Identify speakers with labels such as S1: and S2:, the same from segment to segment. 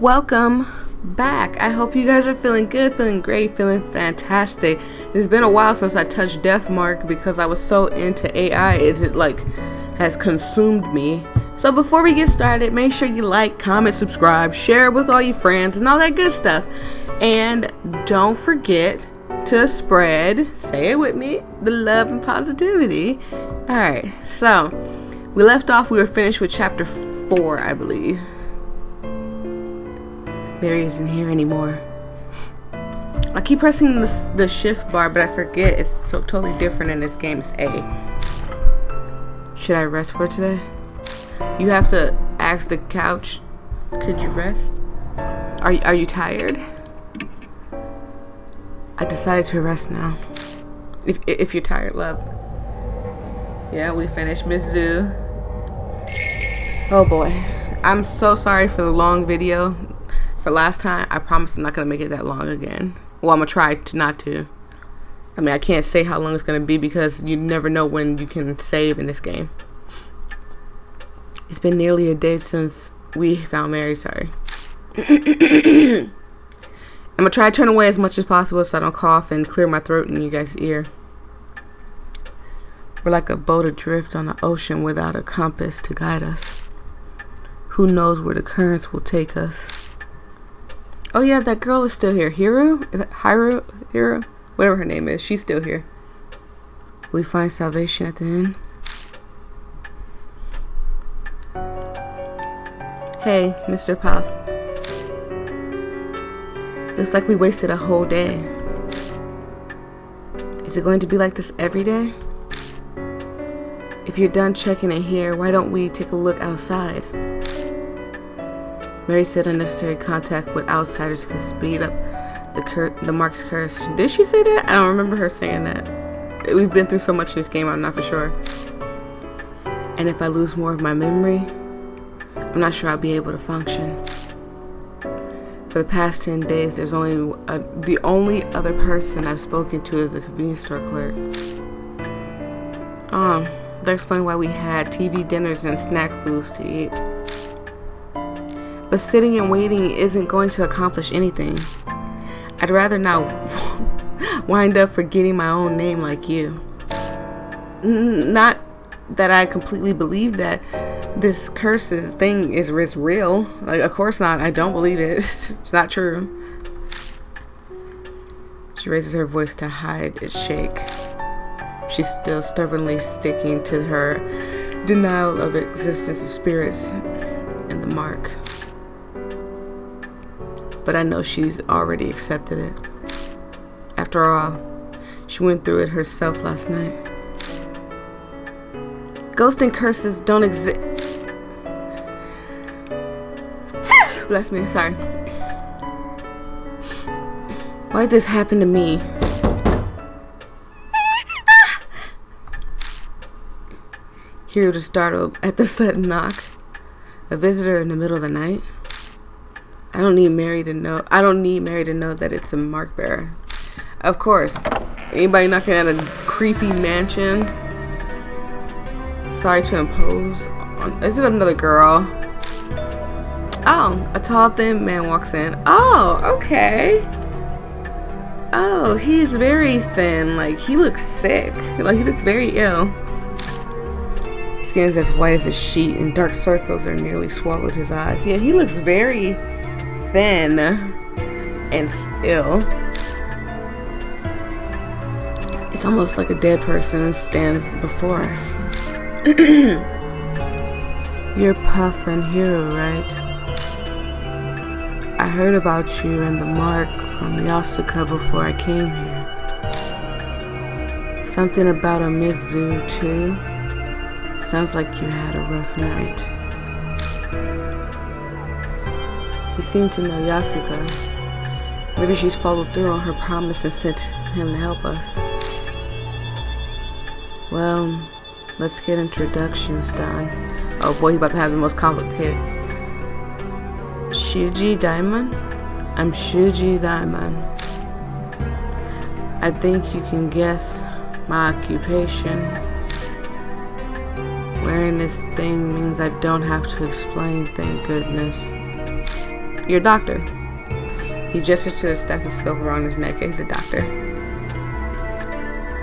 S1: Welcome back. I hope you guys are feeling good, feeling great, feeling fantastic. It's been a while since I touched Death Mark because I was so into AI. It has consumed me. So before we get started, make sure you like, comment, subscribe, share it with all your friends and all that good stuff. And don't forget to spread, say it with me, the love and positivity. Alright, so we left off, we were finished with chapter 4, I believe. Mary isn't here anymore. I keep pressing the shift bar, but I forget it's so totally different in this game. It's A. Should I rest for today? You have to ask the couch, could you rest? Are you tired? I decided to rest now. If you're tired, love. Yeah, we finished Miss Zoo. Oh boy. I'm so sorry for the long video. For last time, I promise I'm not going to make it that long again. Well, I'm going to try to not to. I mean, I can't say how long it's going to be because you never know when you can save in this game. It's been nearly a day since we found Mary, sorry. I'm going to try to turn away as much as possible so I don't cough and clear my throat in you guys' ear. We're like a boat adrift on the ocean without a compass to guide us. Who knows where the currents will take us? Oh yeah, that girl is still here. Hiru? Is that Hiru? Hiru? Whatever her name is, she's still here. We find salvation at the end. Hey, Mr. Puff. Looks like we wasted a whole day. Is it going to be like this every day? If you're done checking in here, why don't we take a look outside? Mary said unnecessary contact with outsiders could speed up the Mark's curse. Did she say that? I don't remember her saying that. We've been through so much in this game, I'm not for sure. And if I lose more of my memory, I'm not sure I'll be able to function. For the past 10 days, there's the only other person I've spoken to is the convenience store clerk. That explains why we had TV dinners and snack foods to eat. But sitting and waiting isn't going to accomplish anything. I'd rather not wind up forgetting my own name like you. Not that I completely believe that this cursed thing is real. Like, of course not. I don't believe it. It's not true. She raises her voice to hide its shake. She's still stubbornly sticking to her denial of existence of spirits and the mark. But I know she's already accepted it. After all, she went through it herself last night. Ghosts and curses don't exist. Bless me, sorry. Why did this happen to me? Hero was startled at the sudden knock. A visitor in the middle of the night. I don't need Mary to know that it's a mark bearer. Of course. Anybody knocking at a creepy mansion? Sorry to impose on. Is it another girl? Oh, a tall, thin man walks in. Oh, okay. Oh, he's very thin. Like, he looks sick. Like, he looks very ill. His skin's as white as a sheet, and dark circles are nearly swallowed his eyes. Yeah, he looks very thin and ill. It's almost like a dead person stands before us. You're Puff and Hero, right? I heard about you and the mark from Yasuka before I came here. Something about a Miss Zoo too. Sounds like you had a rough night. He seemed to know Yasuka. Maybe she's followed through on her promise and sent him to help us. Well, let's get introductions done. Oh boy, he's about to have the most complicated. Shuji Diamond? I'm Shuji Diamond. I think you can guess my occupation. Wearing this thing means I don't have to explain, thank goodness. Your doctor. He gestures to the stethoscope around his neck. He's a doctor.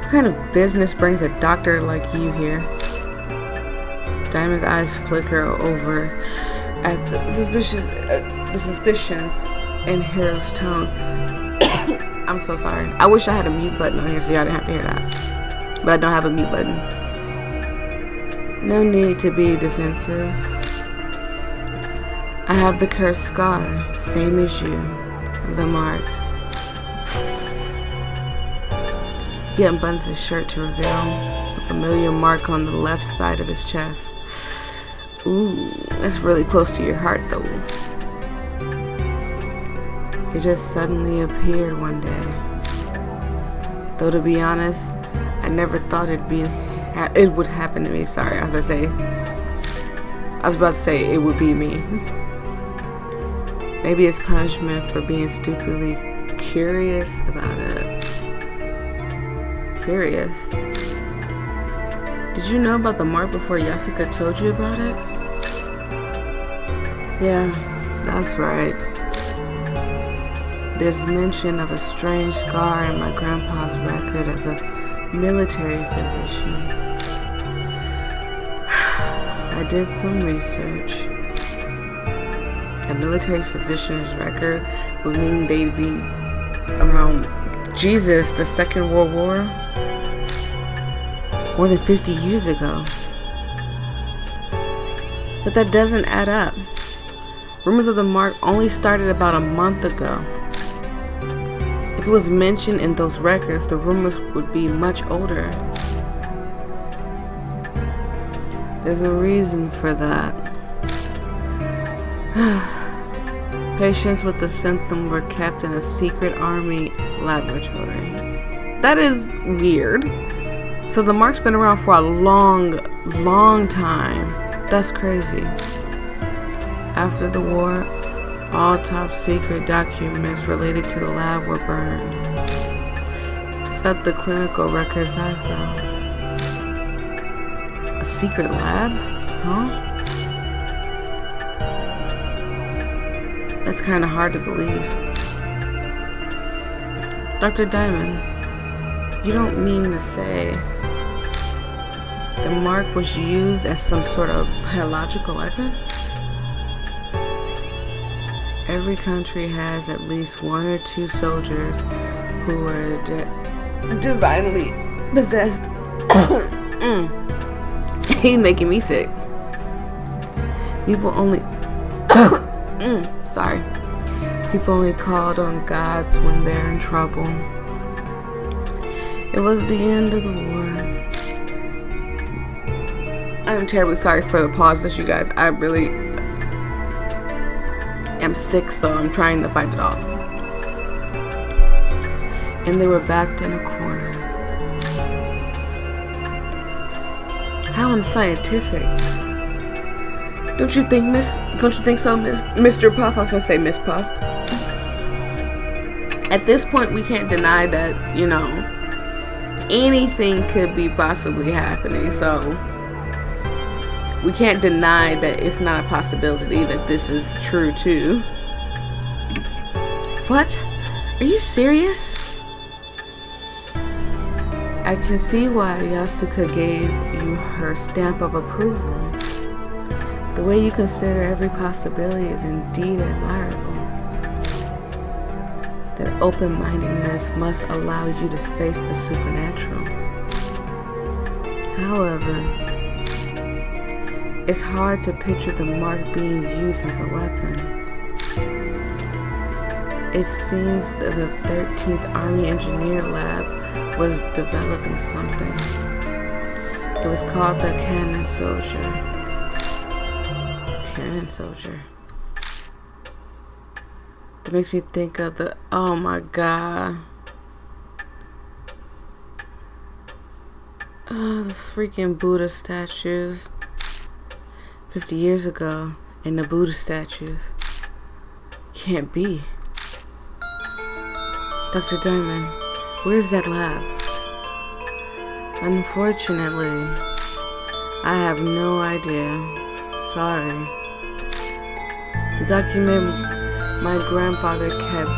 S1: What kind of business brings a doctor like you here? Diamond's eyes flicker over at the suspicions in Hero's tone. I'm so sorry. I wish I had a mute button on here so y'all didn't have to hear that. But I don't have a mute button. No need to be defensive. I have the cursed scar, same as you. The mark. He unbuttons his shirt to reveal a familiar mark on the left side of his chest. Ooh, that's really close to your heart though. It just suddenly appeared one day. Though to be honest, I never thought it would happen to me. Sorry, I was about to say it would be me. Maybe it's punishment for being stupidly curious about it. Curious? Did you know about the mark before Yasuka told you about it? Yeah, that's right. There's mention of a strange scar in my grandpa's record as a military physician. I did some research. A military physician's record would mean they'd be around the Second World War, more than 50 years ago. But that doesn't add up. Rumors of the mark only started about a month ago. If it was mentioned in those records, the rumors would be much older. There's a reason for that. Patients with the symptom were kept in a secret army laboratory. That is weird. So the mark's been around for a long time. That's crazy. After the war, all top secret documents related to the lab were burned. Except the clinical records I found. A secret lab? Huh? That's kind of hard to believe. Dr. Diamond, you don't mean to say the mark was used as some sort of biological weapon? Every country has at least one or two soldiers who were divinely possessed. He's making me sick. People only People only called on gods when they're in trouble. It was the end of the war. I'm terribly sorry for the pauses, you guys. I really am sick, so I'm trying to fight it off. And they were backed in a corner. How unscientific. Don't you think so, Mr. Puff? I was gonna say Miss Puff. At this point, we can't deny that, anything could be possibly happening. So we can't deny that it's not a possibility that this is true too. What? Are you serious? I can see why Yasuka gave you her stamp of approval. The way you consider every possibility is indeed admirable. That open-mindedness must allow you to face the supernatural. However, it's hard to picture the mark being used as a weapon. It seems that the 13th Army Engineer Lab was developing something. It was called the Cannon Soldier. Cannon Soldier. That makes me think of oh my god. Oh, the freaking Buddha statues. 50 years ago, and the Buddha statues. Can't be. Dr. Diamond, where's that lab? Unfortunately, I have no idea. Sorry. The my grandfather kept.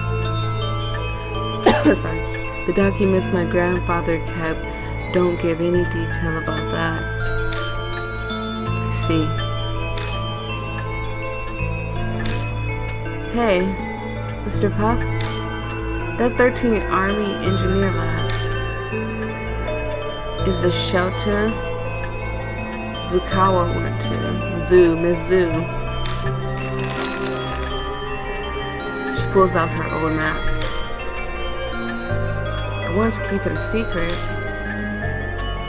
S1: Sorry. The documents my grandfather kept don't give any detail about that. I see. Hey, Mr. Puff, that 13th Army Engineer Lab is the shelter Zukawa went to. Miss Zoo. She pulls out her old map. I want to keep it a secret.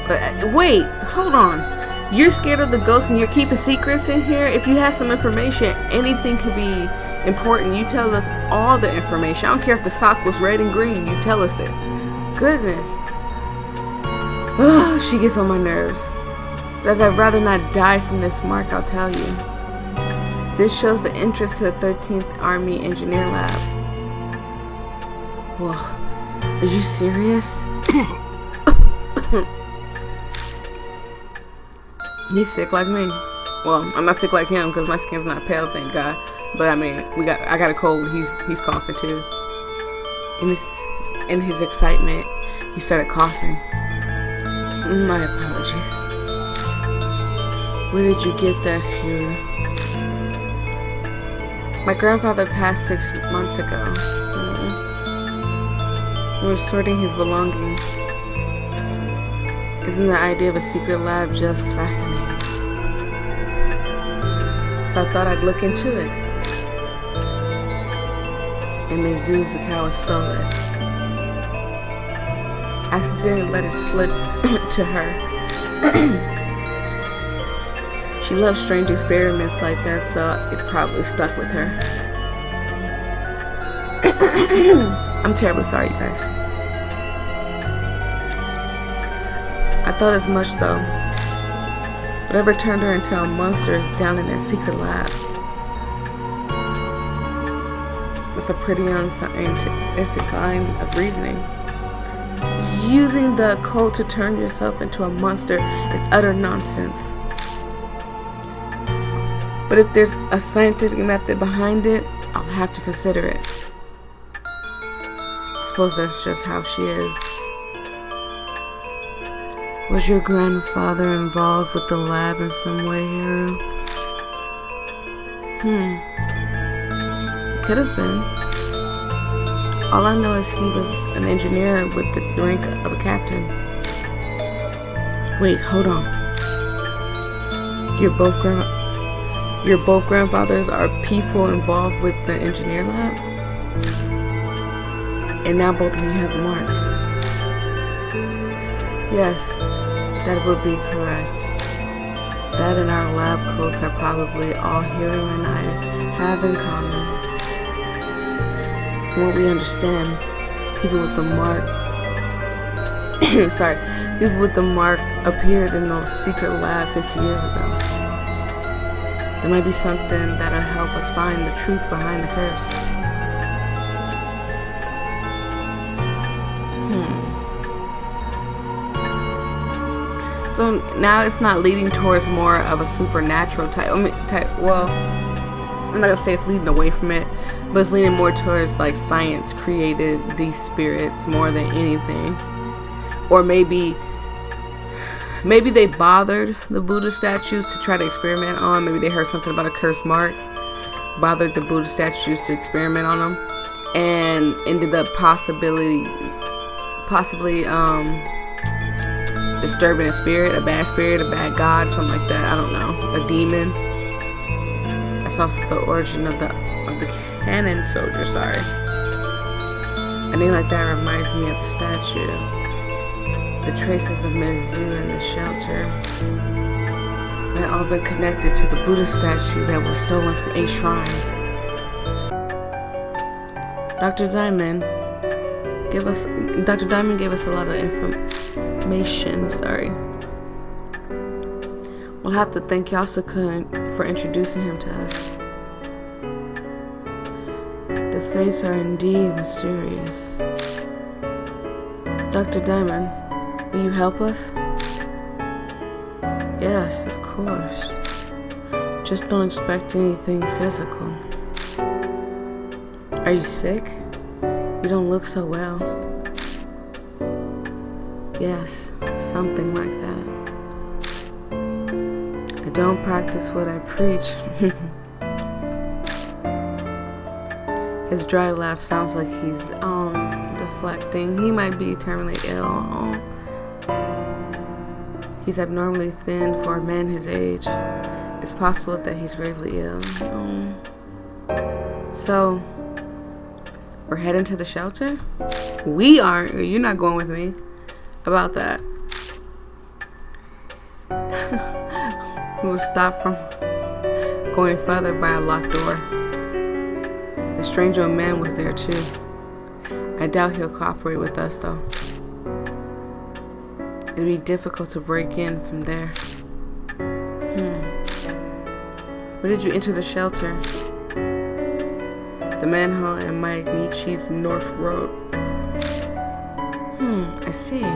S1: But wait, hold on. You're scared of the ghosts and you're keeping secrets in here? If you have some information, anything could be important. You tell us all the information. I don't care if the sock was red and green. You tell us it. Goodness. Oh, she gets on my nerves. But as I'd rather not die from this mark, I'll tell you. This shows the entrance to the 13th Army Engineer Lab. Whoa. Are you serious? He's sick like me. Well, I'm not sick like him because my skin's not pale, thank God. But I mean, I got a cold. He's coughing too. In his excitement, he started coughing. My apologies. Where did you get that, Hero? My grandfather passed 6 months ago. We were sorting his belongings. Isn't the idea of a secret lab just fascinating? So I thought I'd look into it. And Mizu Zukawa stole it. Accidentally let it slip to her. She loves strange experiments like that, so it probably stuck with her. I'm terribly sorry, you guys. I thought as much, though. Whatever turned her into a monster is down in that secret lab. It's a pretty unscientific line of reasoning. Using the code to turn yourself into a monster is utter nonsense. But if there's a scientific method behind it, I'll have to consider it. I suppose that's just how she is. Was your grandfather involved with the lab in some way, Hero? Could have been. All I know is he was an engineer with the rank of a captain. Wait, hold on. Your both grandfathers are people involved with the engineer lab? And now both of you have the mark. Yes, that would be correct. That and our lab coats are probably all Hero and I have in common. From what we understand, people with the mark people with the mark appeared in those secret lab 50 years ago. There might be something that'll help us find the truth behind the curse. So now it's not leading towards more of a supernatural type. Well, I'm not gonna say it's leading away from it, but it's leaning more towards like science created these spirits more than anything. Or maybe they bothered the Buddha statues to try to experiment on. Maybe they heard something about a cursed mark, bothered the Buddha statues to experiment on them, and ended up possibly disturbing a spirit, a bad god, something like that. I don't know, a demon. That's also the origin of the cannon soldier. Sorry, a name like that reminds me of the statue. The traces of Mizu in the shelter may all been connected to the Buddha statue that was stolen from a shrine. Dr. Diamond gave us a lot of information. Sorry. We'll have to thank Yasukun for introducing him to us. The fates are indeed mysterious. Dr. Diamond, will you help us? Yes, of course. Just don't expect anything physical. Are you sick? You don't look so well. Yes, something like that. I don't practice what I preach. His dry laugh sounds like he's deflecting. He might be terminally ill. He's abnormally thin for a man his age. It's possible that he's gravely ill. So, we're heading to the shelter? We aren't. You're not going with me. About that. We were stopped from going further by a locked door. The strange old man was there too. I doubt he'll cooperate with us though. It'd be difficult to break in from there. Where did you enter the shelter? The manhole and Mike Michi's North Road. I see.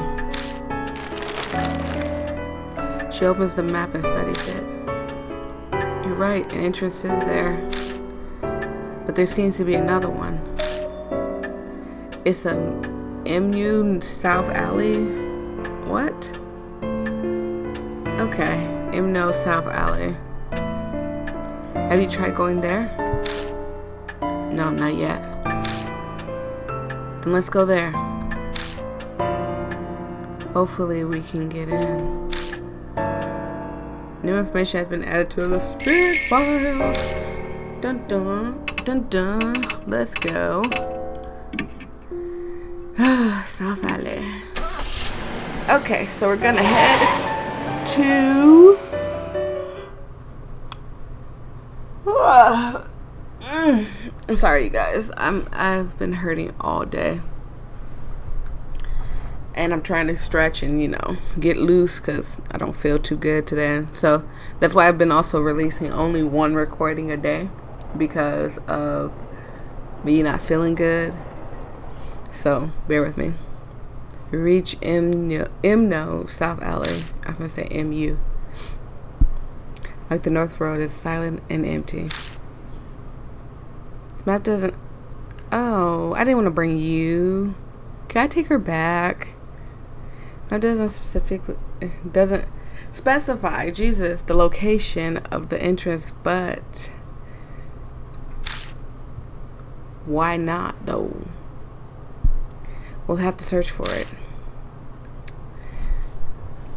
S1: She opens the map and studies it. You're right, an entrance is there. But there seems to be another one. It's a MU South Alley. What? Okay, MU South Alley. Have you tried going there? No, not yet. Then let's go there. Hopefully we can get in. New information has been added to the spirit files. Dun dun dun dun. Let's go. South Alley. Okay, so we're gonna head to I'm sorry you guys. I've been hurting all day. And I'm trying to stretch and, get loose because I don't feel too good today. So that's why I've been also releasing only one recording a day because of me not feeling good. So bear with me. Reach MNO South Alley. I'm going to say MU. Like the North Road is silent and empty. The map doesn't... Oh, I didn't want to bring you. Can I take her back? It doesn't specify the location of the entrance, but why not though? We'll have to search for it.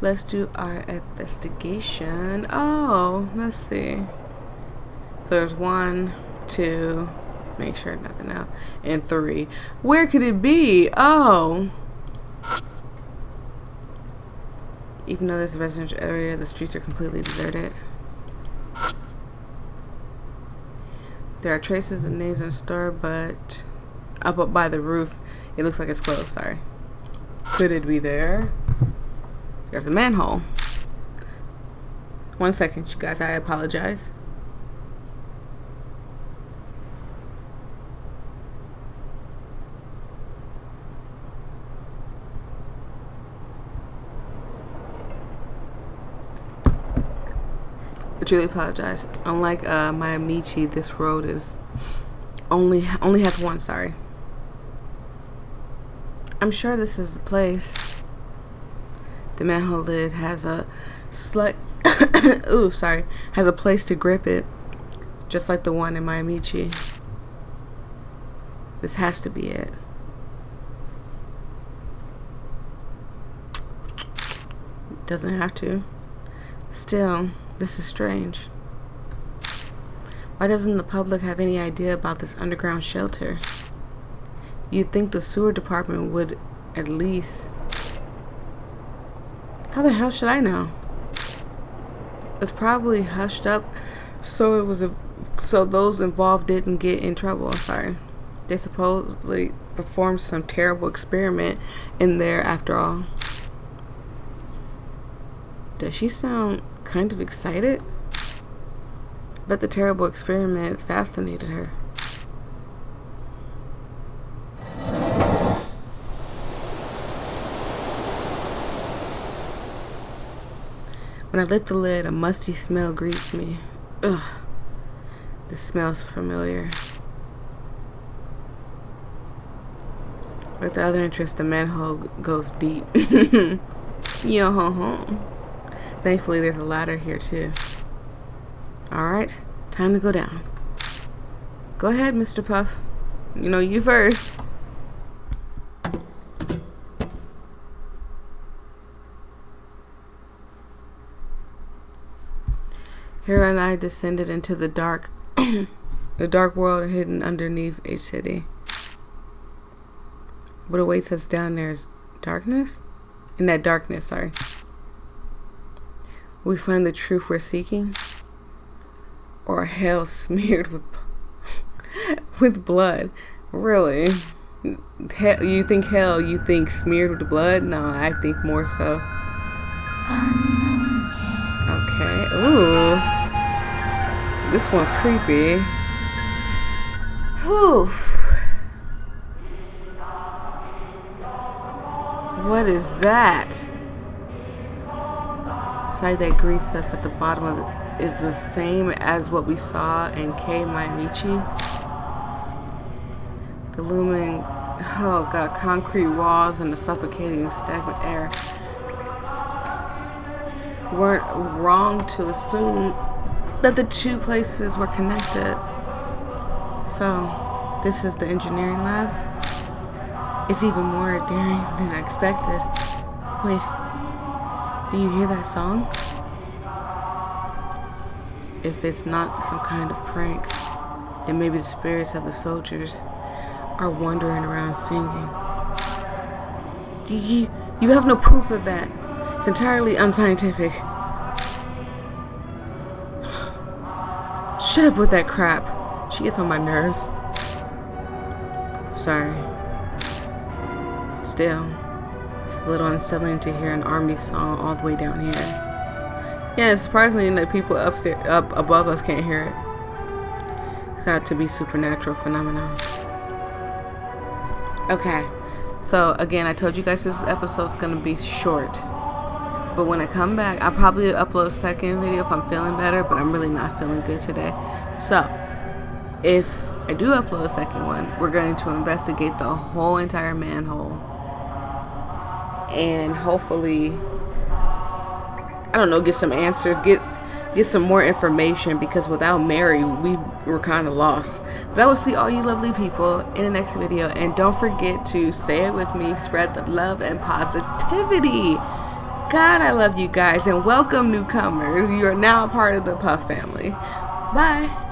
S1: Let's do our investigation. Oh, let's see. So there's 1, 2, make sure nothing else, and 3. Where could it be? Oh. Even though this is a residential area, the streets are completely deserted. There are traces of names in the store, but up by the roof, it looks like it's closed. Sorry. Could it be there? There's a manhole. 1 second, you guys. I apologize. I truly apologize. Unlike Miamichi, this road is only has one. Sorry. I'm sure this is the place. The manhole lid has a has a place to grip it, just like the one in Miamichi. This has to be it. Doesn't have to. Still, this is strange. Why doesn't the public have any idea about this underground shelter? You'd think the sewer department would at least... How the hell should I know? It's probably hushed up so those involved didn't get in trouble. Sorry. They supposedly performed some terrible experiment in there after all. Does she sound kind of excited? But the terrible experiment fascinated her. When I lift the lid, a musty smell greets me. Ugh. This smells familiar. Like the other interest, the manhole goes deep. Yo ho ho. Thankfully, there's a ladder here too. Alright, time to go down. Go ahead, Mr. Puff. You know, you first. Hera and I descended into the dark, the dark world hidden underneath a city. What awaits us down there is darkness? In that darkness, sorry. We find the truth we're seeking? Or hell smeared with blood? Really? You think hell, you think smeared with blood? No, I think more so. Okay, ooh. This one's creepy. Whew. What is that? The sight that greets us at the bottom of it is the same as what we saw in K. Miamichi. The looming, oh god, concrete walls and the suffocating stagnant air. We weren't wrong to assume that the two places were connected. So, this is the engineering lab? It's even more daring than I expected. Wait, do you hear that song? If it's not some kind of prank, then maybe the spirits of the soldiers are wandering around singing. You have no proof of that. It's entirely unscientific. Shut up with that crap. She gets on my nerves. Sorry. Still, it's a little unsettling to hear an army song all the way down here. Yeah, it's surprising that people up above us can't hear it. It's got to be supernatural phenomenon. Okay, so again, I told you guys this episode's gonna be short. But when I come back, I'll probably upload a second video if I'm feeling better, but I'm really not feeling good today. So, if I do upload a second one, we're going to investigate the whole entire manhole. And hopefully, I don't know, get some answers, get some more information, because without Mary, we were kind of lost. But I will see all you lovely people in the next video. And don't forget to say it with me, spread the love and positivity. God, I love you guys, and welcome newcomers. You are now a part of the Puff family. Bye.